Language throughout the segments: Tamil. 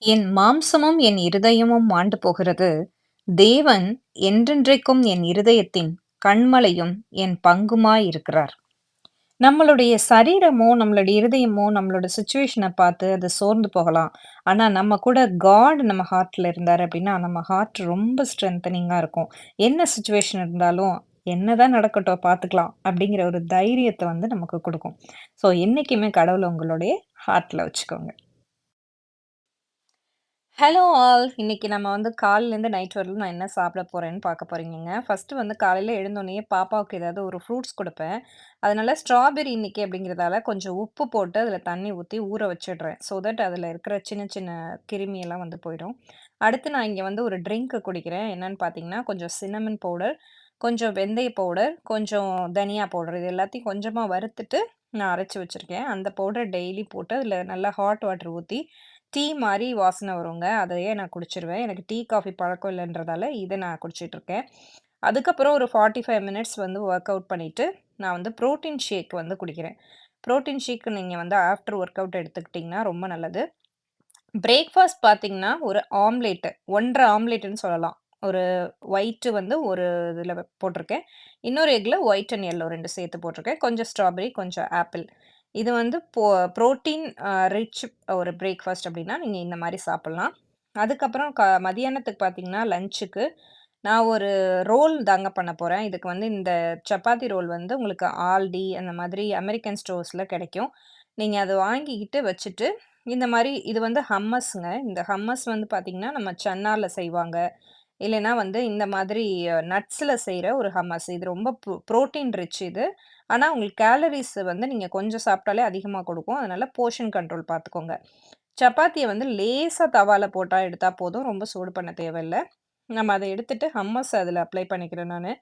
என் மாம்சமும் என் இருதயமும் மாண்டு போகிறது. தேவன் என்றென்றைக்கும் என் இருதயத்தின் கன்மலையும், என் பங்குமாயிருக்கிறார். நம்மளுடைய சரீரமோ, நம்மளுடைய இருதயமோ, நம்மளோட சிச்சுவேஷன பார்த்து அது சோர்ந்து போகலாம். ஆனா, நம்ம கூட காட் நம்ம ஹார்ட்ல இருந்தாரு அப்டின்னா, நம்ம ஹார்ட் ரொம்ப ஸ்ட்ரெங்தனிங்கா இருக்கும். என்ன சிச்சுவேஷன் இருந்தாலும், என்னதான் நடக்கட்டும் பார்த்துக்கலாம். அப்டிங்கிற ஒரு தைரியத்த வந்து நமக்கு குடுக்கும். ஸோ, என்னைக்குமே கடவுள உங்களுடைய ஹார்ட்ல வச்சுக்கோங்க. Hello all. இன்னைக்கு நம்ம வந்து காலையிலேருந்து நைட் வரலும் நான் என்ன சாப்பிட போறேன்னு பார்க்க போறீங்கங்க. ஃபர்ஸ்ட்டு வந்து காலையில எழுந்தோனயே பாப்பாவுக்கு ஏதாவது ஒரு ஃப்ரூட்ஸ் குடுப்பேன். அதனால ஸ்ட்ராபெர்ரி இன்னைக்கு அப்படிங்கிறதால கொஞ்சம் உப்பு போட்டு அதில தண்ணி ஊத்தி ஊற வச்சுடுறேன். ஸோ தட் அதில இருக்கிற சின்ன சின்ன கிருமியெல்லாம் வந்து போயிடும். அடுத்து நான் இங்க வந்து ஒரு ட்ரிங்க் குடிக்கிறேன். என்னன்னு பார்த்தீங்கன்னா, கொஞ்சம் சின்னமன் பவுடர், கொஞ்சம் வெந்தய பவுடர், கொஞ்சம் தனியா பவுடர் இது எல்லாத்தையும் கொஞ்சமா வறுத்துட்டு நான் அரைச்சு வச்சிருக்கேன். அந்த பவுடர் டெய்லி போட்டு அதில நல்லா ஹாட் வாட்டர் ஊத்தி டீ மாரி வாசனை வருங்க. அதையே நான் குடிச்சுருவேன். எனக்கு டீ, காஃபி பழக்கம் இல்லன்றதால இத நான் குடிச்சிட்டுருக்கேன். அதுக்கப்புறம் ஒரு 45 மினிட்ஸ் வந்து வொர்க் அவுட் பண்ணிட்டு, நான் வந்து புரோட்டீன் ஷேக் வந்து குடிக்கிறேன். புரோட்டீன் ஷேக் நீங்க வந்து ஆஃப்டர் வொர்க் அவுட் எடுத்துக்கிட்டீங்கன்னா ரொம்ப நல்லது. பிரேக்ஃபாஸ்ட் பார்த்தீங்கன்னா, ஒரு ஆம்லேட் 1 1/2 ஆம்லேட்ன்னு சொல்லலாம். ஒரு ஒயிட் வந்து ஒரு இதில போட்டிருக்கேன். இன்னொரு எக்ல ஒயிட் அண்ட் எல்லோ 2 சேர்த்து போட்டிருக்கேன். கொஞ்சம் ஸ்ட்ராபெர்ரி, கொஞ்சம் ஆப்பிள். இது வந்து புரோட்டீன் ரிச் ஒரு பிரேக்ஃபாஸ்ட் அப்டின்னா, நீங்க இந்த மாரி சாப்பிடலாம். அதுக்கப்புறம் மதியானத்துக்கு பார்த்தீங்கன்னா, லஞ்சுக்கு நான் ஒரு ரோல் தாங்க பண்ண போறேன். இதுக்கு வந்து இந்த சப்பாத்தி ரோல் வந்து உங்களுக்கு ஆல்டி அந்த மாதிரி அமெரிக்கன் ஸ்டோர்ஸ்ல கிடைக்கும். நீங்க அத வாங்கிக்கிட்டு வச்சுட்டு, இந்த மாரி இது வந்து ஹம்மஸ்ங்க. இந்த ஹம்மஸ் வந்து பார்த்தீங்கன்னா, நம்ம சன்னால செய்வாங்க. இல்லைன்னா வந்து இந்த மாதிரி நட்ஸ்ல செய்ற ஒரு ஹம்மஸ். இது ரொம்ப புரோட்டீன் ரிச் இது. ஆனா, உங்களுக்கு கேலரீஸ் வந்து நீங்க கொஞ்சம் சாப்பிட்டாலே அதிகமா குடுக்கும். அதனால போர்ஷன் கண்ட்ரோல் பார்த்துக்கோங்க. சப்பாத்திய வந்து லேசா தவால போட்டா எடுத்தா போதும். ரொம்ப சூடு பண்ண தேவையில்ல. நம்ம அத எடுத்துட்டு ஹம்மஸ் அதில அப்ளை பண்ணிக்கிறேன் நானு.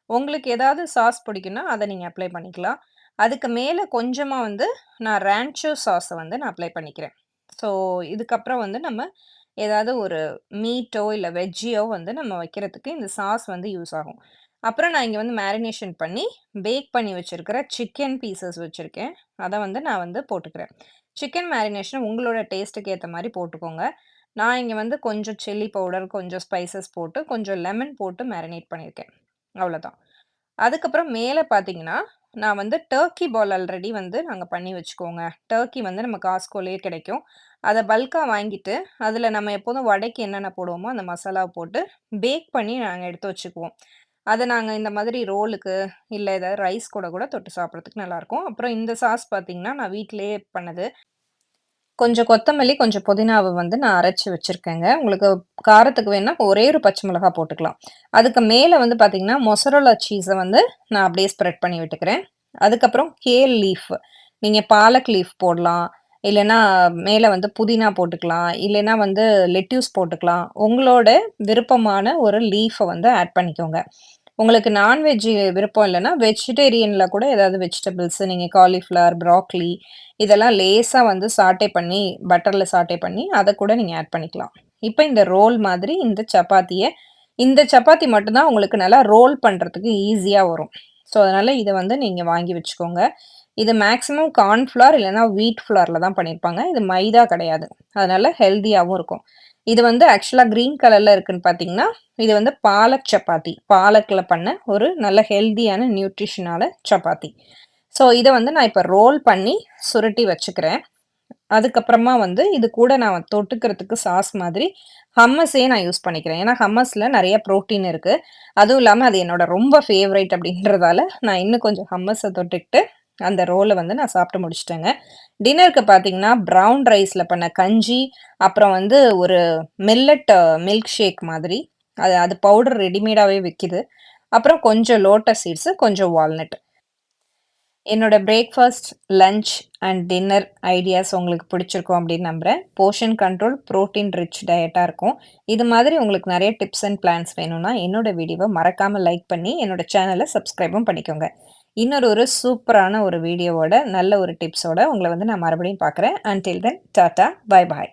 உங்களுக்கு ஏதாவது சாஸ் பிடிக்கும்னா, அத நீங்க அப்ளை பண்ணிக்கலாம். அதுக்கு மேல கொஞ்சமா வந்து நான் ரான்ச்சோ சாஸ வந்து நான் அப்ளை பண்ணிக்கிறேன். ஸோ, இதுக்கப்புறம் வந்து நம்ம ஏதாவது ஒரு மீட்டோ, இல்ல வெஜ்ஜியோ வந்து நம்ம வைக்கிறதுக்கு இந்த சாஸ் வந்து யூஸ் ஆகும். அப்புறம் நான் இங்க வந்து மேரினேஷன் பண்ணி, பேக் பண்ணி வச்சிருக்கிற சிக்கன் பீஸஸ் வச்சிருக்கேன். அத வந்து நான் வந்து போட்டுக்கிறேன். சிக்கன் மேரினேஷன் உங்களோட டேஸ்ட்டுக்கு ஏத்த மாரி போட்டுக்கோங்க. நான் இங்க வந்து கொஞ்சம் சில்லி பவுடர், கொஞ்சம் ஸ்பைசஸ் போட்டு, கொஞ்சம் லெமன் போட்டு மேரினேட் பண்ணியிருக்கேன். அவ்வளோதான். அதுக்கப்புறம் மேல பார்த்தீங்கன்னா, நான் வந்து டர்க்கி பால் ஆல்ரெடி வந்து நாங்க பண்ணி வச்சுக்குவோங்க. டர்க்கி வந்து நம்ம Costcoலயே கிடைக்கும். அத பல்க்கா வாங்கிட்டு, அதில நம்ம எப்போதும் வடைக்கு என்னென்ன போடுவோமோ, அந்த மசாலாவ போட்டு பேக் பண்ணி நாங்க எடுத்து வச்சுக்குவோம். அத நாங்க இந்த மாதிரி ரோலுக்கு, இல்ல ஏதாவது ரைஸ் கூட கூட தொட்டு சாப்பிடுறதுக்கு நல்லாயிருக்கும். அப்புறம் இந்த சாஸ் பார்த்தீங்கன்னா, நான் வீட்டிலேயே பண்ணது. கொஞ்சம் கொத்தமல்லி, கொஞ்சம் புதினாவ வந்து நான் அரைச்சு வச்சிருக்கேங்க. உங்களுக்கு காரத்துக்கு வேணுனா ஒரே ஒரு பச்சை மிளகா போட்டுக்கலாம். அதுக்கு மேல வந்து பார்த்தீங்கன்னா, மொசரல்லா சீஸ வந்து நான் அப்படியே ஸ்ப்ரெட் பண்ணி விட்டுக்கிறேன். அதுக்கப்புறம் கேல் லீஃப். நீங்க பாலக் லீஃப் போடலாம். இல்லன்னா மேல வந்து புதினா போட்டுக்கலாம். இல்லன்னா வந்து லெட்யூஸ் போட்டுக்கலாம். உங்களோட விருப்பமான ஒரு லீஃப வந்து ஆட் பண்ணிக்கோங்க. உங்களுக்கு நான்வெஜ் விருப்பம் இல்லன்னா, வெஜிடேரியன்ல கூட ஏதாவது வெஜிடபிள்ஸ் நீங்க காலிஃப்ளவர், ப்ரோக்கலி இதெல்லாம் லேசா வந்து சாட்டே பண்ணி, பட்டர்ல சாட்டே பண்ணி, அத கூட நீங்க ஆட் பண்ணிக்கலாம். இப்ப இந்த ரோல் மாதிரி இந்த சப்பாத்தி மட்டும் தான் உங்களுக்கு நல்லா ரோல் பண்றதுக்கு ஈஸியா வரும். ஸோ, அதனால இத வந்து நீங்க வாங்கி வச்சுக்கோங்க. இது மேக்ஸிமம் கார்ன்ஃப்ளவர் இல்லன்னா வீட் ஃப்ளார்ல தான் பண்ணியிருப்பாங்க. இது மைதா கிடையாது. அதனால ஹெல்தியாவும் இருக்கும். இது வந்து ஆக்சுவலா கிரீன் கலர்ல இருக்குன்னு பார்த்தீங்கன்னா, இது வந்து பாலக் சப்பாத்தி. பாலக்ல பண்ண ஒரு நல்ல ஹெல்தியான நியூட்ரிஷனால சப்பாத்தி. ஸோ, இத வந்து நான் இப்ப ரோல் பண்ணி சுருட்டி வச்சுக்கிறேன். அதுக்கப்புறமா வந்து இது கூட நான் தொட்டுக்கிறதுக்கு சாஸ் மாதிரி ஹம்மஸே நான் யூஸ் பண்ணிக்கிறேன். ஏன்னா, ஹம்மஸ்ல நெறைய புரோட்டீன் இருக்கு. அதுவும் இல்லாம அது என்னோட ரொம்ப ஃபேவரைட் அப்படின்றதால, நான் இன்னும் கொஞ்சம் ஹம்மஸ தொட்டுக்கிட்டு, அந்த ரோல வந்து நான் சாப்பிட்டு முடிச்சுட்டேங்க. டின்னருக்கு பார்த்தீங்கன்னா, ப்ரவுன் ரைஸ்ல பண்ண கஞ்சி, அப்புறம் வந்து ஒரு மில்லட் மில்க் ஷேக் மாதிரி. அது அது பவுடர் ரெடிமேடாவே விக்கிது. அப்புறம் கொஞ்சம் லோட்டஸ் சீட்ஸ், கொஞ்சம் வால்நட். என்னோட breakfast, lunch and dinner ideas உங்களுக்கு பிடிச்சிருக்கும் அப்படின்னு நம்புறேன். போர்ஷன் கண்ட்ரோல், புரோட்டீன் ரிச் டயட்டா இருக்கும். இது மாதிரி உங்களுக்கு நெறைய டிப்ஸ் அண்ட் பிளான்ஸ் வேணும்னா, என்னோட வீடியோவ மறக்காம லைக் பண்ணி, என்னோட சேனல சப்ஸ்கிரைபும் பண்ணிக்கோங்க. இன்னொரு ஒரு சூப்பரான ஒரு வீடியோவோட, நல்ல ஒரு டிப்ஸோட உங்கள வந்து நான் மறுபடியும் பார்க்குறேன். அன்டில் தென் டாட்டா, பாய் பாய்.